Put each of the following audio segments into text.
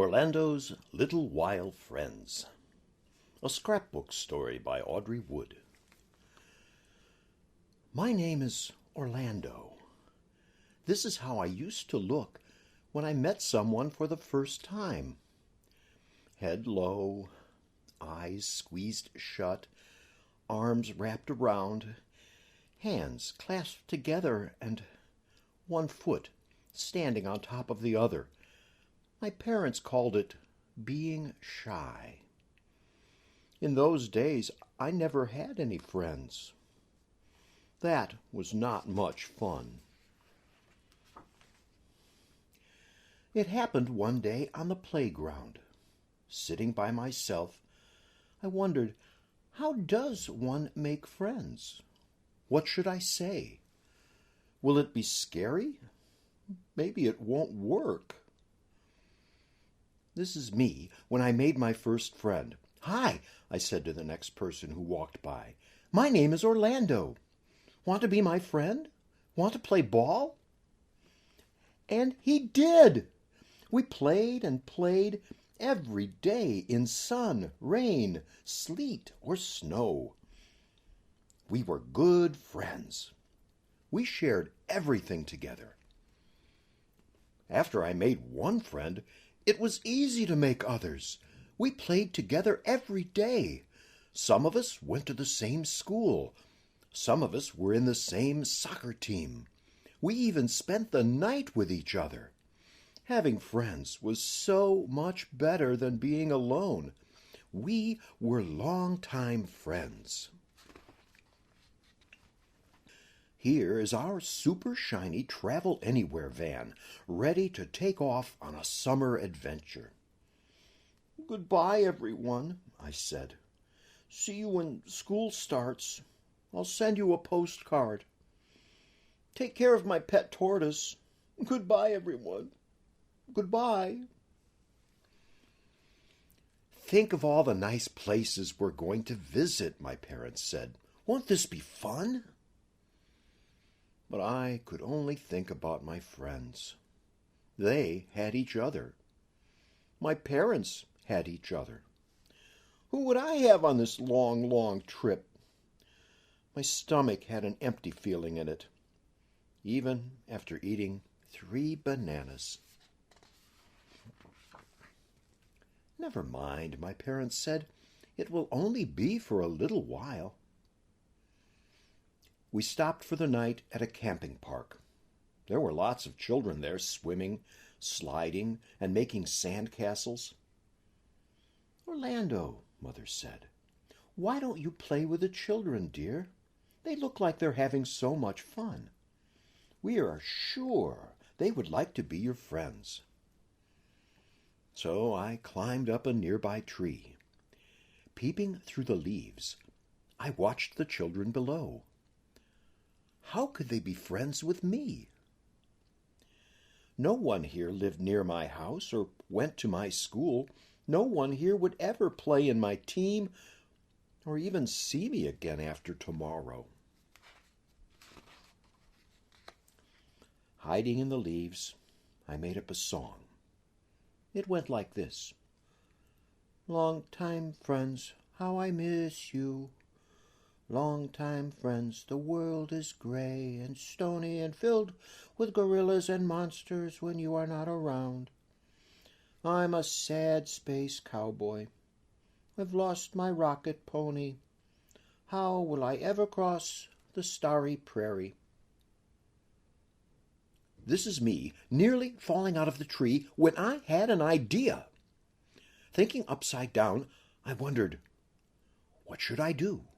Orlando's Little Wild Friends. A scrapbook story by Audrey Wood. My name is Orlando. This is how I used to look when I met someone for the first time. Head low, eyes squeezed shut, arms wrapped around, hands clasped together, and one foot standing on top of the other. My parents called it being shy. In those days, I never had any friends. That was not much fun. It happened one day on the playground. Sitting by myself, I wondered, how does one make friends? What should I say? Will it be scary? Maybe it won't work. This is me when I made my first friend. "Hi," I said to the next person who walked by. "My name is Orlando. Want to be my friend? Want to play ball?" And he did. We played and played every day in sun, rain, sleet, or snow. We were good friends. We shared everything together. After I made one friend, it was easy to make others. We played together every day. Some of us went to the same school. Some of us were in the same soccer team. We even spent the night with each other. Having friends was so much better than being alone. We were longtime friends. Here is our super shiny Travel Anywhere van, ready to take off on a summer adventure. "Goodbye, everyone," I said. "See you when school starts. I'll send you a postcard. Take care of my pet tortoise. Goodbye, everyone. Goodbye." "Think of all the nice places we're going to visit," my parents said. "Won't this be fun?" But I could only think about my friends. They had each other. My parents had each other. Who would I have on this long, long trip? My stomach had an empty feeling in it, even after eating 3 bananas. "Never mind," my parents said. "It will only be for a little while." We stopped for the night at a camping park. There were lots of children there swimming, sliding, and making sand castles. "Orlando," Mother said, "why don't you play with the children, dear? They look like they're having so much fun. We are sure they would like to be your friends." So I climbed up a nearby tree. Peeping through the leaves, I watched the children below. How could they be friends with me? No one here lived near my house or went to my school. No one here would ever play in my team or even see me again after tomorrow. Hiding in the leaves, I made up a song. It went like this. "Long-time friends, how I miss you. Long-time friends, the world is gray and stony and filled with gorillas and monsters when you are not around. I'm a sad space cowboy. I've lost my rocket pony. How will I ever cross the starry prairie?" This is me nearly falling out of the tree when I had an idea. Thinking upside down, I wondered, what should I do?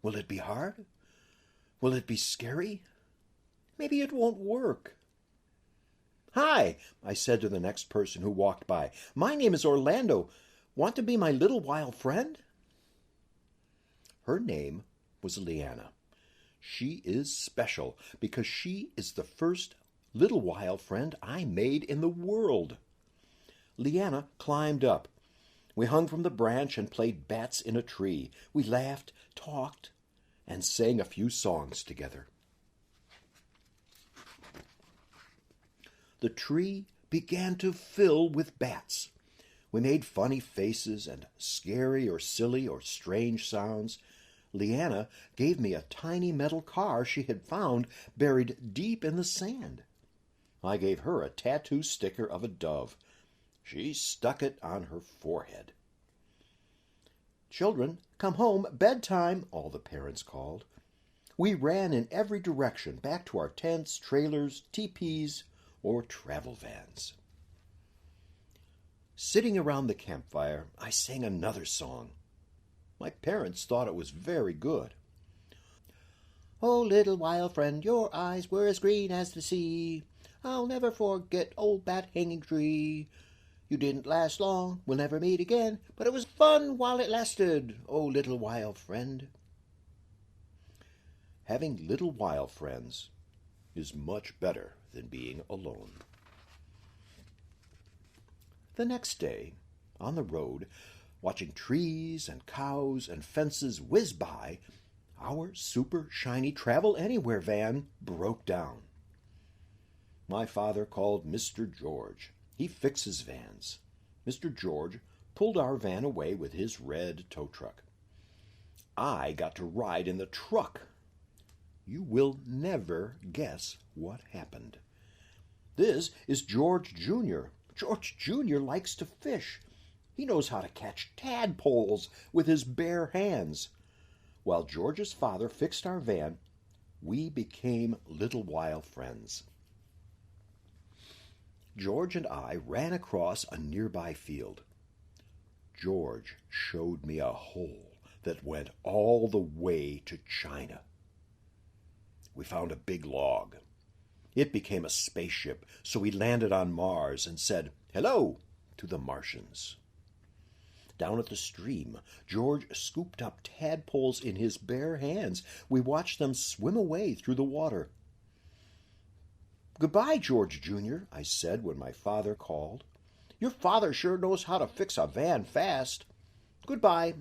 Will it be hard? Will it be scary? Maybe it won't work. "Hi," I said to the next person who walked by. "My name is Orlando. Want to be my little wild friend?" Her name was Leanna. She is special because she is the first little wild friend I made in the world. Leanna climbed up. We hung from the branch and played bats in a tree. We laughed, talked, and sang a few songs together. The tree began to fill with bats. We made funny faces and scary or silly or strange sounds. Leanna gave me a tiny metal car she had found buried deep in the sand. I gave her a tattoo sticker of a dove. She stuck it on her forehead. "Children, come home, bedtime," all the parents called. We ran in every direction, back to our tents, trailers, teepees, or travel vans. Sitting around the campfire, I sang another song. My parents thought it was very good. "Oh, little wild friend, your eyes were as green as the sea. I'll never forget old bat hanging tree. You didn't last long, we'll never meet again, but it was fun while it lasted, oh, little wild friend." Having little wild friends is much better than being alone. The next day, on the road, watching trees and cows and fences whiz by, our super shiny Travel Anywhere van broke down. My father called Mr. George. He fixes vans. Mr. George pulled our van away with his red tow truck. I got to ride in the truck. You will never guess what happened. This is George Jr. George Jr. likes to fish. He knows how to catch tadpoles with his bare hands. While George's father fixed our van, we became little wild friends. George and I ran across a nearby field. George showed me a hole that went all the way to China. We found a big log. It became a spaceship, so we landed on Mars and said hello to the Martians. Down at the stream, George scooped up tadpoles in his bare hands. We watched them swim away through the water. "Goodbye, George Jr.," I said when my father called. "Your father sure knows how to fix a van fast. Goodbye."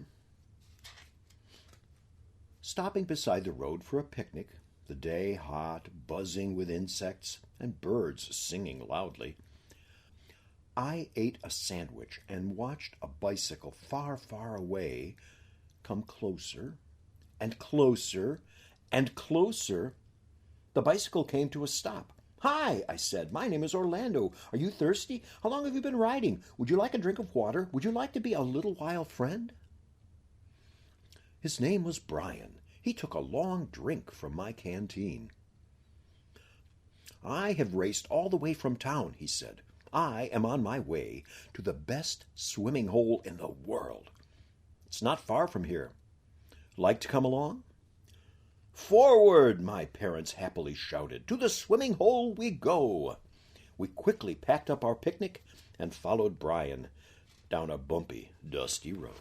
Stopping beside the road for a picnic, the day hot, buzzing with insects and birds singing loudly, I ate a sandwich and watched a bicycle far, far away come closer and closer and closer. The bicycle came to a stop. "Hi," I said. "My name is Orlando. Are you thirsty? How long have you been riding? Would you like a drink of water? Would you like to be a little wild friend?" His name was Brian. He took a long drink from my canteen. "I have raced all the way from town," he said. "I am on my way to the best swimming hole in the world. It's not far from here. Like to come along?" "Forward!" my parents happily shouted. "To the swimming hole we go!" We quickly packed up our picnic and followed Brian down a bumpy, dusty road.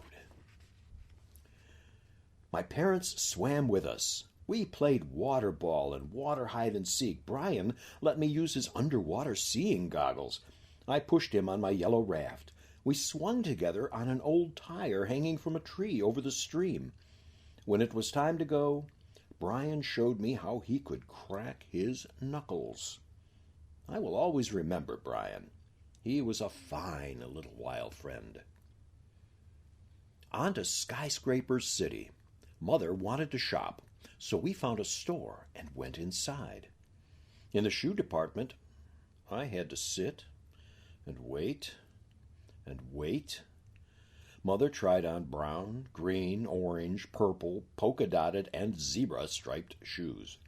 My parents swam with us. We played water ball and water hide and seek. Brian let me use his underwater seeing goggles. I pushed him on my yellow raft. We swung together on an old tire hanging from a tree over the stream. When it was time to go, Brian showed me how he could crack his knuckles. I will always remember Brian. He was a fine little wild friend. On to Skyscraper City. Mother wanted to shop, so we found a store and went inside. In the shoe department, I had to sit and wait and wait. Mother tried on brown, green, orange, purple, polka-dotted, and zebra-striped shoes.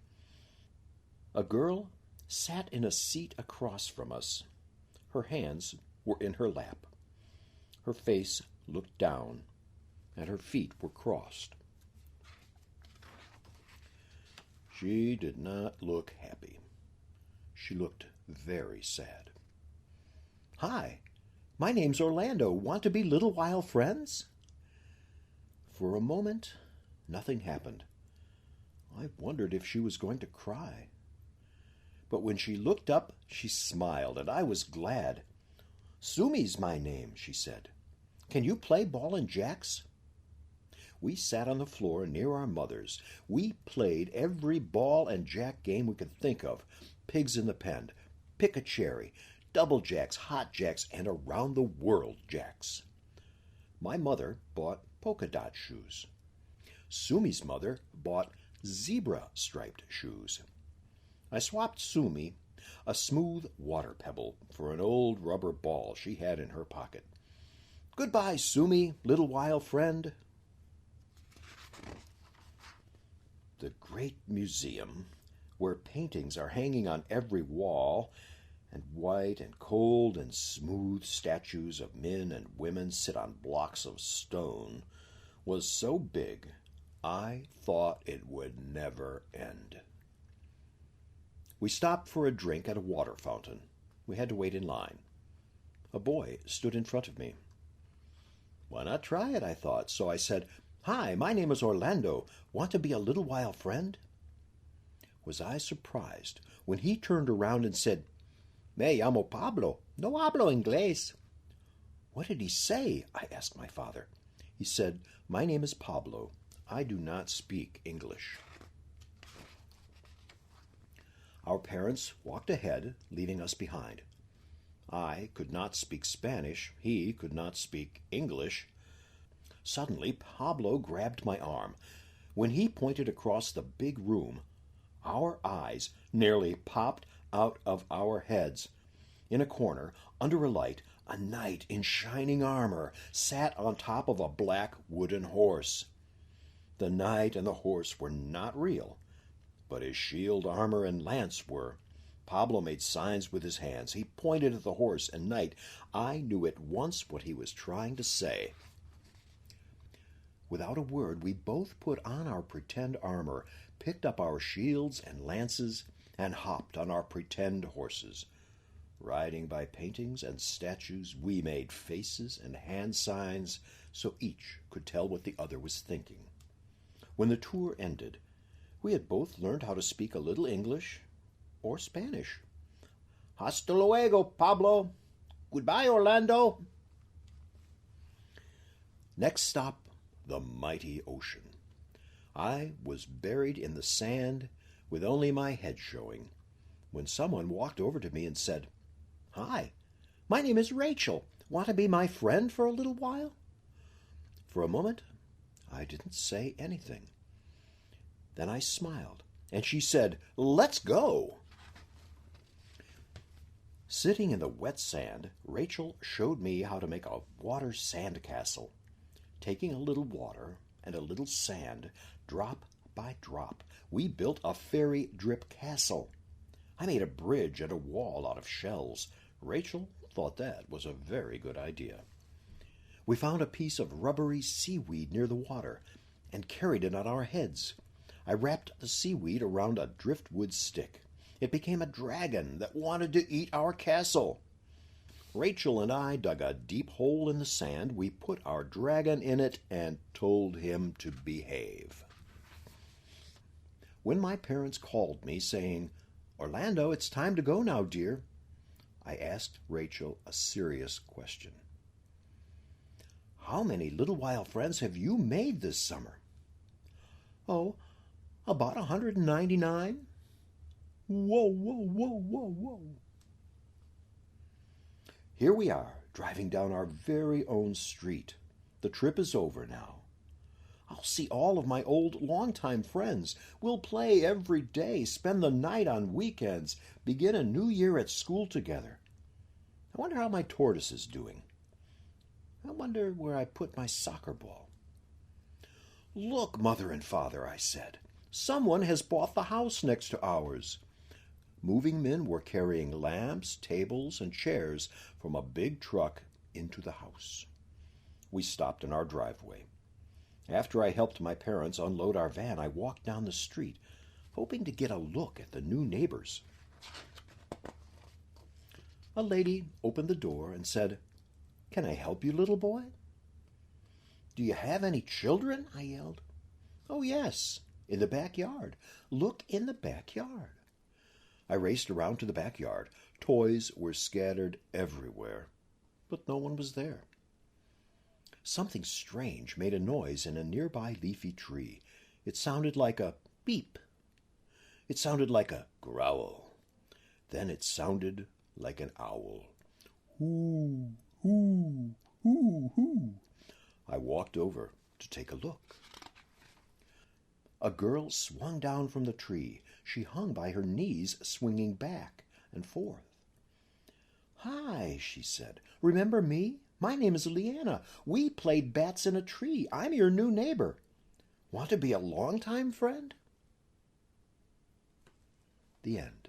A girl sat in a seat across from us. Her hands were in her lap. Her face looked down, and her feet were crossed. She did not look happy. She looked very sad. "Hi, my name's Orlando. Want to be little wild friends?" For a moment, nothing happened. I wondered if she was going to cry. But when she looked up, she smiled, and I was glad. "Sumi's my name," she said. "Can you play ball and jacks?" We sat on the floor near our mothers. We played every ball and jack game we could think of. Pigs in the pen, pick a cherry, double jacks, hot jacks, and around-the-world jacks. My mother bought polka-dot shoes. Sumi's mother bought zebra-striped shoes. I swapped Sumi a smooth water pebble for an old rubber ball she had in her pocket. Goodbye, Sumi, little while friend. The great museum, where paintings are hanging on every wall, and white and cold and smooth statues of men and women sit on blocks of stone, was so big I thought it would never end. We stopped for a drink at a water fountain. We had to wait in line. A boy stood in front of me. Why not try it, I thought, so I said, "Hi, my name is Orlando. Want to be a little while friend?" Was I surprised when he turned around and said, "Me llamo Pablo. No hablo inglés." What did he say? I asked my father. He said, "My name is Pablo. I do not speak English." Our parents walked ahead, leaving us behind. I could not speak Spanish. He could not speak English. Suddenly, Pablo grabbed my arm. When he pointed across the big room, our eyes nearly popped out of our heads. In a corner, under a light, a knight in shining armor sat on top of a black wooden horse. The knight and the horse were not real, but his shield, armor, and lance were. Pablo made signs with his hands. He pointed at the horse and knight. I knew at once what he was trying to say. Without a word, we both put on our pretend armor, picked up our shields and lances, and hopped on our pretend horses. Riding by paintings and statues, we made faces and hand signs so each could tell what the other was thinking. When the tour ended, we had both learned how to speak a little English or Spanish. Hasta luego, Pablo. Goodbye, Orlando. Next stop, the mighty ocean. I was buried in the sand with only my head showing when someone walked over to me and said, "Hi, my name is Rachel. Want to be my friend for a little while?" For a moment, I didn't say anything. Then I smiled, and she said, "Let's go." Sitting in the wet sand, Rachel showed me how to make a water sand castle. Taking a little water and a little sand, drop by drop, we built a fairy drip castle. I made a bridge and a wall out of shells. Rachel thought that was a very good idea. We found a piece of rubbery seaweed near the water and carried it on our heads. I wrapped the seaweed around a driftwood stick. It became a dragon that wanted to eat our castle. Rachel and I dug a deep hole in the sand. We put our dragon in it and told him to behave. When my parents called me saying, "Orlando, it's time to go now, dear," I asked Rachel a serious question. "How many little while friends have you made this summer?" "Oh, about 199. Whoa, whoa, whoa, whoa, whoa. Here we are, driving down our very own street. The trip is over now. I'll see all of my old longtime friends. We'll play every day, spend the night on weekends, begin a new year at school together. I wonder how my tortoise is doing. I wonder where I put my soccer ball. Look, Mother and Father, I said. Someone has bought the house next to ours. Moving men were carrying lamps, tables, and chairs from a big truck into the house. We stopped in our driveway. After I helped my parents unload our van, I walked down the street, hoping to get a look at the new neighbors. A lady opened the door and said, "Can I help you, little boy?" "Do you have any children?" I yelled. "Oh, yes, in the backyard. Look in the backyard." I raced around to the backyard. Toys were scattered everywhere, but no one was there. Something strange made a noise in a nearby leafy tree. It sounded like a beep. It sounded like a growl. Then it sounded like an owl. Hoo, hoo, hoo, hoo. I walked over to take a look. A girl swung down from the tree. She hung by her knees, swinging back and forth. "Hi," she said. "Remember me? My name is Leanna. We played bats in a tree. I'm your new neighbor. Want to be a long-time friend?" The end.